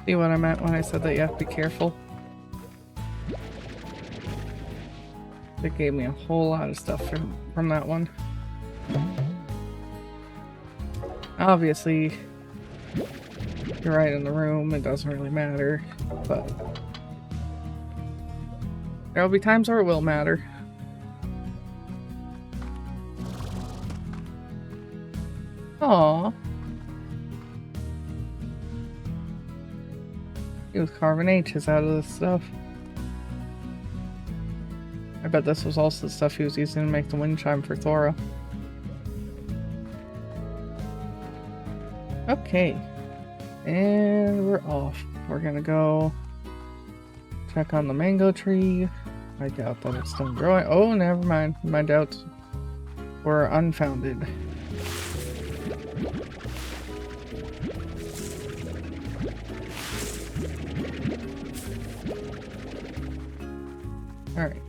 See what I meant when I said that you have to be careful? It gave me a whole lot of stuff from that one. Obviously, you're right in the room, it doesn't really matter, but there'll be times where it will matter. Aww. He was carving H's out of this stuff. I bet this was also the stuff he was using to make the wind chime for Thora. Okay. And we're off. We're gonna go check on the mango tree. I doubt that it's still growing. Oh, never mind. My doubts were unfounded. Alright.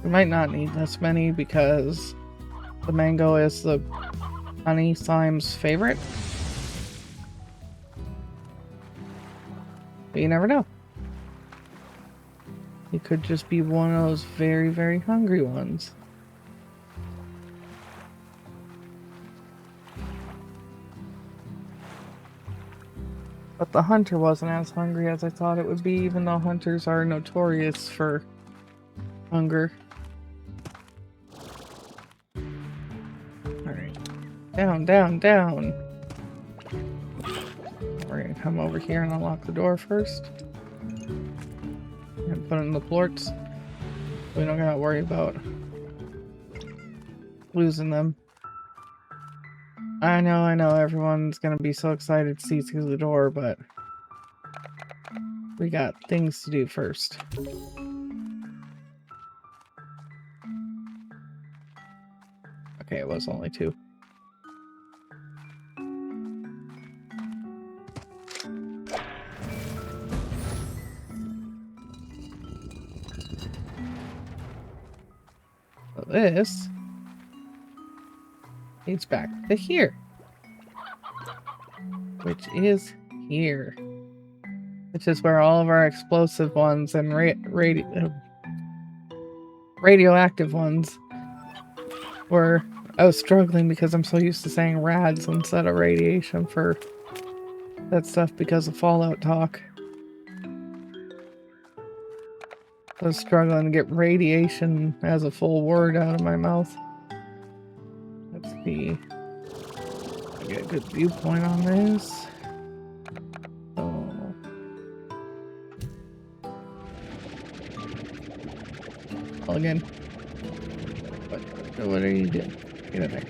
We might not need this many because the mango is the honey slime's favorite. But you never know. He could just be one of those very, very hungry ones. But the hunter wasn't as hungry as I thought it would be, even though hunters are notorious for hunger. Alright. Down, down, down! We're gonna come over here and unlock the door first. And put in the plorts. We don't gotta worry about losing them. I know, everyone's gonna be so excited to see through the door, but we got things to do first. Okay, it was only 2. So this leads back to here, which is here, which is where all of our explosive ones and radioactive ones were. I was struggling because I'm so used to saying rads instead of radiation for that stuff because of Fallout talk. I was struggling to get radiation as a full word out of my mouth. Let's see. Get a good viewpoint on this. Oh. Well, again. What are you doing? Get in there.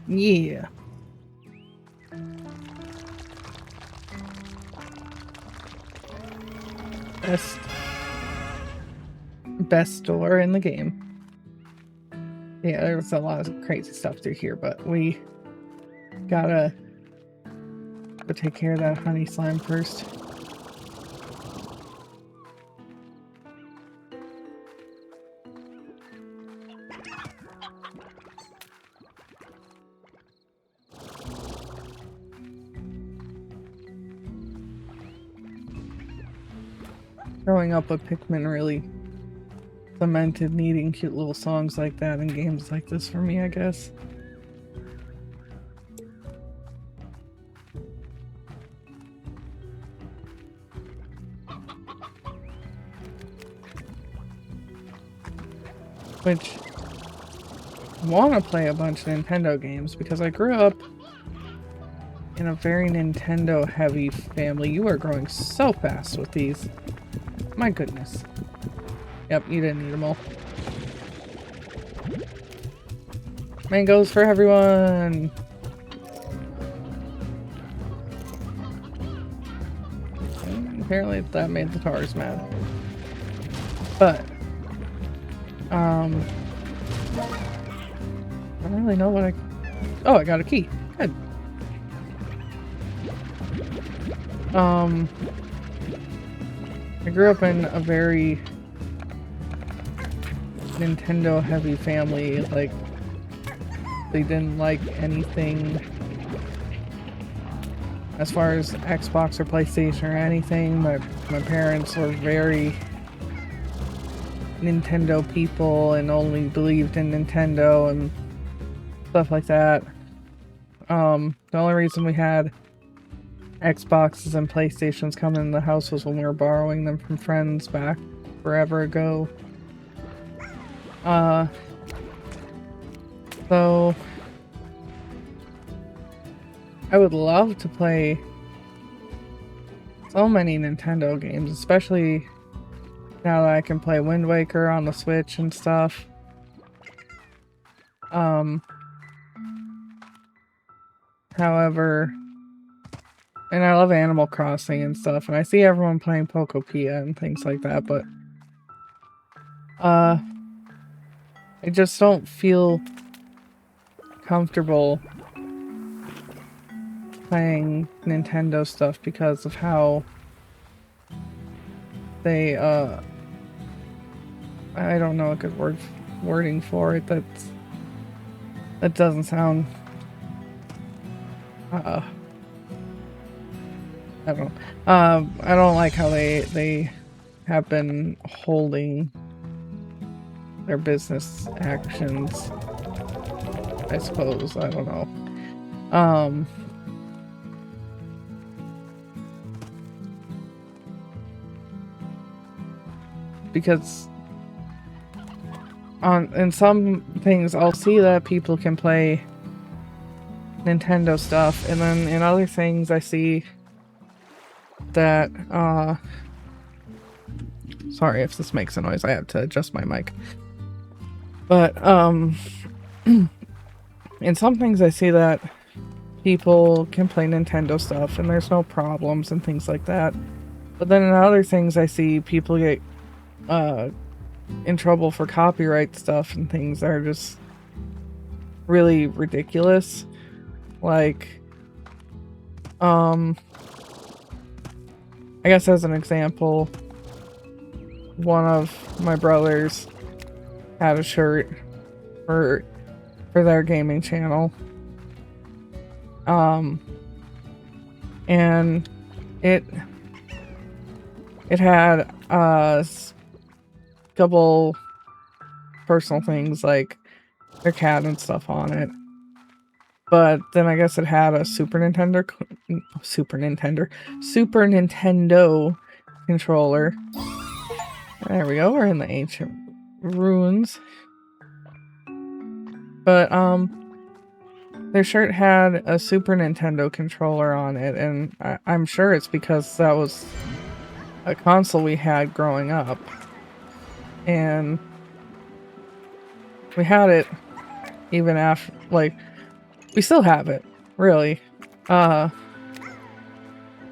Yeah. Best door in the game. Yeah, there's a lot of crazy stuff through here, but we gotta go take care of that honey slime first. Growing up with Pikmin really cemented needing cute little songs like that in games like this for me, I guess. Which, I want to play a bunch of Nintendo games because I grew up in a very Nintendo heavy family. You are growing so fast with these. My goodness. Yep, you didn't eat them all. Mangoes for everyone! And apparently that made the Tars mad. But, I don't really know what oh, I got a key. Good. I grew up in a very Nintendo heavy family. Like, they didn't like anything as far as Xbox or PlayStation or anything. My parents were very Nintendo people and only believed in Nintendo and stuff like that. The only reason we had Xboxes and PlayStations coming in the house was when we were borrowing them from friends back forever ago. So I would love to play so many Nintendo games, especially now that I can play Wind Waker on the Switch and stuff. However, and I love Animal Crossing and stuff, and I see everyone playing Pokopia and things like that, but I just don't feel comfortable playing Nintendo stuff because of how they, I don't know a good wording for it. That doesn't sound, I don't know. I don't like how they have been holding their business actions, I suppose. I don't know. Because in some things I'll see that people can play Nintendo stuff, and then in other things I see that sorry if this makes a noise, I have to adjust my mic. But in some things I see that people can play Nintendo stuff and there's no problems and things like that. But then in other things I see people get in trouble for copyright stuff and things that are just really ridiculous. Like, I guess as an example, one of my brothers had a shirt for their gaming channel. And it had couple personal things like their cat and stuff on it. But then I guess it had a Super Nintendo controller. There we go, we're in the ancient ruins. But their shirt had a Super Nintendo controller on it, and I'm sure it's because that was a console we had growing up. And we had it even after, like, we still have it, really.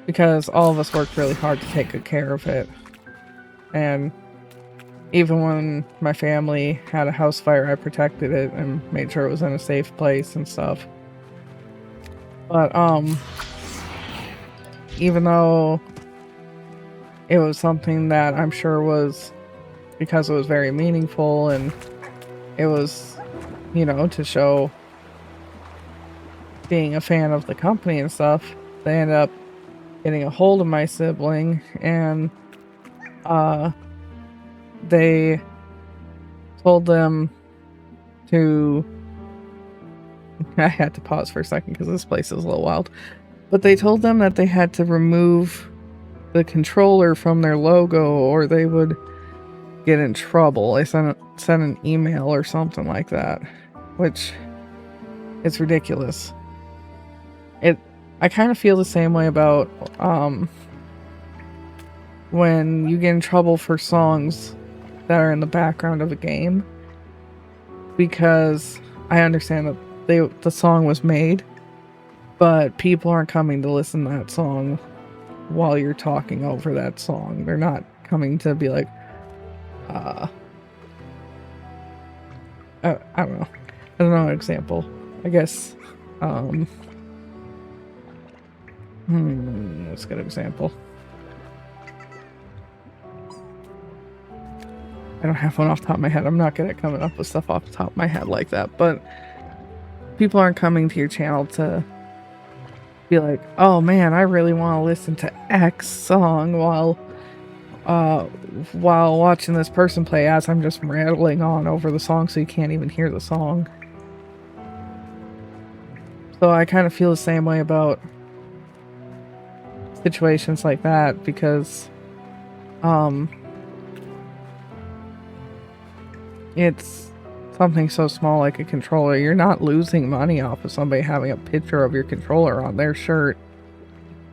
Because all of us worked really hard to take good care of it. And even when my family had a house fire, I protected it and made sure it was in a safe place and stuff. But, even though it was something that I'm sure was because it was very meaningful and it was, you know, to show being a fan of the company and stuff, they ended up getting a hold of my sibling and they told them to I had to pause for a second because this place is a little wild, but they told them that they had to remove the controller from their logo or they would get in trouble. They sent an email or something like that, which it's ridiculous. I kind of feel the same way about when you get in trouble for songs that are in the background of a game, because I understand that the song was made, but people aren't coming to listen to that song while you're talking over that song. They're not coming to be like, I don't know. I don't know an example. I guess, let's get an example. I don't have one off the top of my head. I'm not good at coming up with stuff off the top of my head like that, but people aren't coming to your channel to be like, oh man, I really want to listen to X song while watching this person play, as I'm just rattling on over the song so you can't even hear the song. So I kind of feel the same way about situations like that, because it's something so small like a controller. You're not losing money off of somebody having a picture of your controller on their shirt.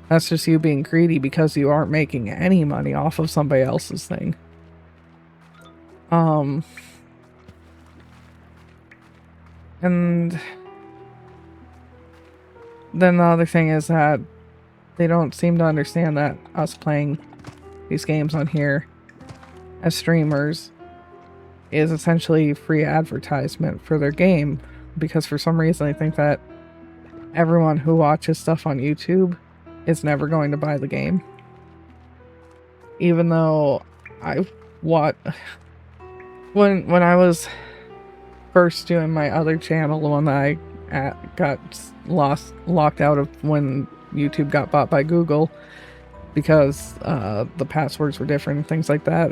That's just you being greedy because you aren't making any money off of somebody else's thing. And then the other thing is that they don't seem to understand that us playing these games on here as streamers is essentially free advertisement for their game, because for some reason they think that everyone who watches stuff on YouTube is never going to buy the game. Even though when I was first doing my other channel, the one that I got locked out of when YouTube got bought by Google because the passwords were different and things like that.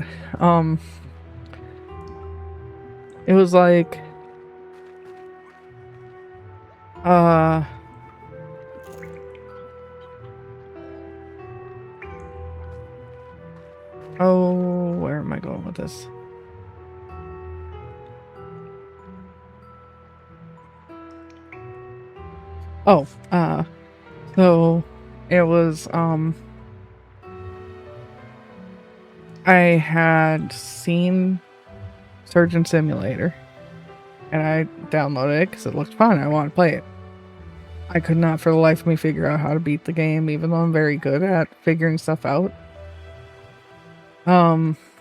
It was like oh, where am I going with this? Oh, so it was, I had seen Surgeon Simulator, and I downloaded it because it looked fun. I wanted to play it. I could not for the life of me figure out how to beat the game, even though I'm very good at figuring stuff out.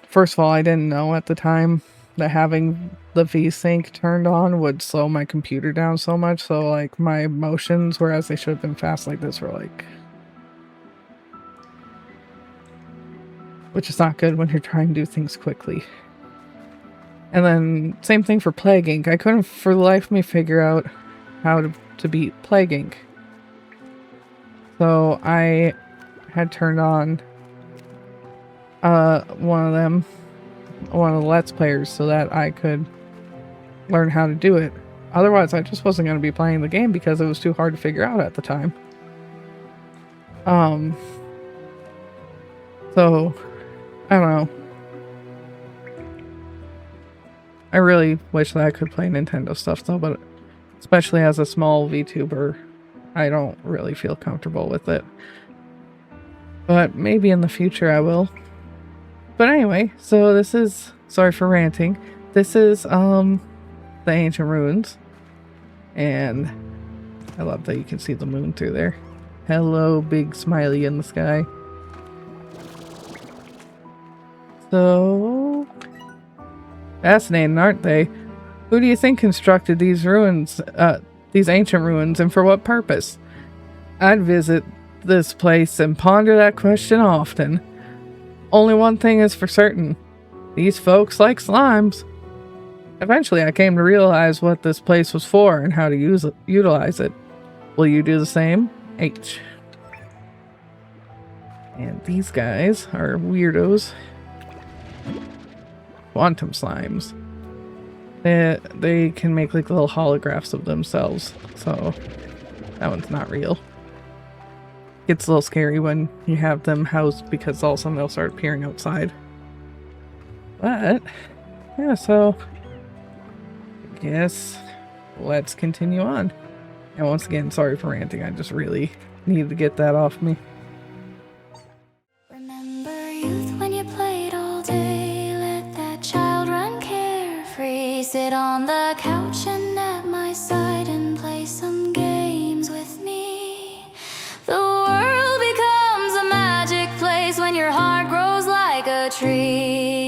First of all, I didn't know at the time that having the VSync turned on would slow my computer down so much, so like my motions, whereas they should have been fast like this, were like, which is not good when you're trying to do things quickly. And then same thing for Plague Inc. I couldn't for the life of me figure out how to beat Plague Inc. So I had turned on one of the Let's Players so that I could learn how to do it. Otherwise, I just wasn't going to be playing the game because it was too hard to figure out at the time. So, I don't know. I really wish that I could play Nintendo stuff though, but especially as a small VTuber, I don't really feel comfortable with it. But maybe in the future I will. But anyway, so this is, sorry for ranting, this is the ancient ruins, and I love that you can see the moon through there. Hello, big smiley in the sky. So fascinating, aren't they? Who do you think constructed these ruins, these ancient ruins, and for what purpose? I'd visit this place and ponder that question often. Only one thing is for certain. These folks like slimes. Eventually I came to realize what this place was for and how to utilize it. Will you do the same? H. And these guys are weirdos. Quantum slimes. They can make like little holographs of themselves, so that one's not real. It's a little scary when you have them housed because all of a sudden they'll start appearing outside. But yeah, so I guess let's continue on. And once again, sorry for ranting. I just really Need to get that off me. Remember youth when you played all day, let that child run carefree. Sit on the couch and at my side and play some games with me. The world becomes a magic place when your heart grows like a tree.